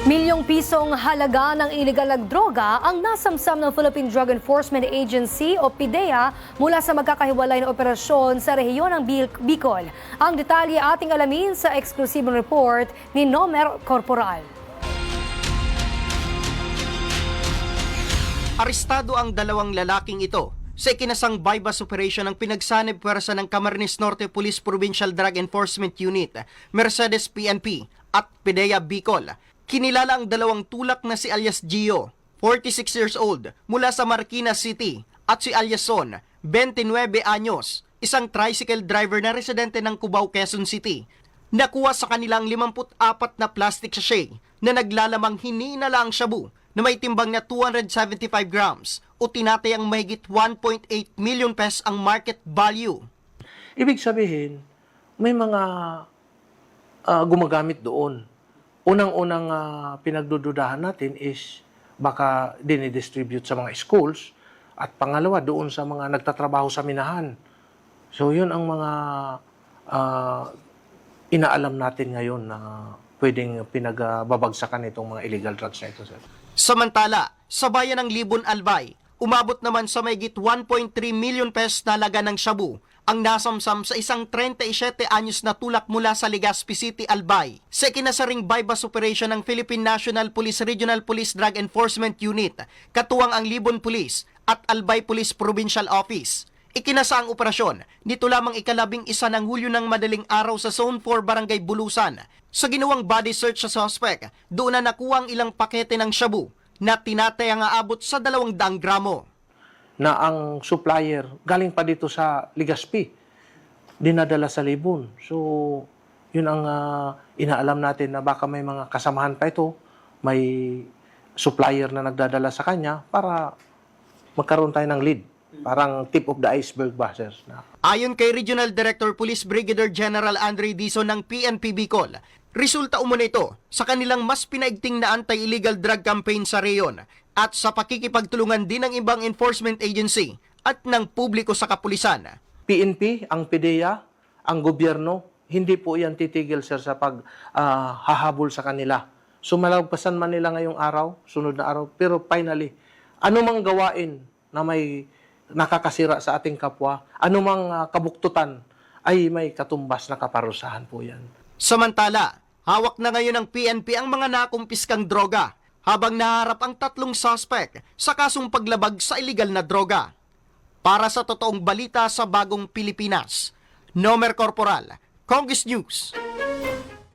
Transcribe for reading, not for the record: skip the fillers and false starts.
Milyong pisong halaga ng iligal na droga ang nasamsam ng Philippine Drug Enforcement Agency o PIDEA mula sa magkakahiwalay na operasyon sa rehiyon ng Bicol. Ang detalye ating alamin sa eksklusibong report ni Nomer Corporal. Arestado ang dalawang lalaking ito sa ikinasang bypass operation ng pinagsanib puwersa ng Camarines Norte Police Provincial Drug Enforcement Unit, Mercedes PNP at PIDEA Bicol. Kinilala ang dalawang tulak na si alias Gio, 46 years old, mula sa Marikina City, at si alias Son, 29 anyos, isang tricycle driver na residente ng Cubao, Quezon City. Nakuha sa kanilang 54 na plastic sachet na naglalamang hinihinalang shabu na may timbang na 275 grams o tinatayang mahigit 1.8 million pesos ang market value. Ibig sabihin, may mga gumagamit doon. Unang-unang pinagdududahan natin is baka dinidistribute sa mga schools at pangalawa doon sa mga nagtatrabaho sa minahan. So yun ang mga inaalam natin ngayon na pwedeng pinagbabagsakan itong mga illegal drugs na ito, sir. Samantala, sa bayan ng Libon, Albay, umabot naman sa mahigit 1.3 million pesos na halaga ng shabu ang nasamsam sa isang 37 anyos na tulak mula sa Legazpi City, Albay. Sa kinasaring bypass operation ng Philippine National Police Regional Police Drug Enforcement Unit, katuwang ang Libon Police at Albay Police Provincial Office. Ikinasa ang operasyon nito lamang ika-11 ng Hulyo ng madaling araw sa Zone 4 Barangay Bulusan. Sa ginawang body search sa suspect, doon na nakuha ang ilang pakete ng shabu na tinatayang aabot sa 200 gramo. Na ang supplier galing pa dito sa Legazpi, dinadala sa Libon. So, yun ang inaalam natin na baka may mga kasamahan pa ito, may supplier na nagdadala sa kanya para magkaroon tayo ng lead. Parang tip of the iceberg ba, sir? Ayon kay Regional Director Police Brigadier General Andre Dizon ng PNP Bicol, resulta umano ito sa kanilang mas pinaigting na anti-illegal drug campaign sa reyon at sa pakikipagtulungan din ng ibang enforcement agency at ng publiko sa kapulisan. PNP, ang PIDEA, ang gobyerno, hindi po yan titigil, sir, sa paghahabol sa kanila. So malagpasan man nila ngayong araw, sunod na araw, pero finally, anumang gawain na may nakakasira sa ating kapwa, anumang kabuktutan, ay may katumbas na kaparusahan po yan. Samantala, hawak na ngayon ng PNP ang mga nakumpiskang droga habang naharap ang 3 suspect sa kasong paglabag sa illegal na droga. Para sa totoong balita sa Bagong Pilipinas, Nomer Corporal, Congress News.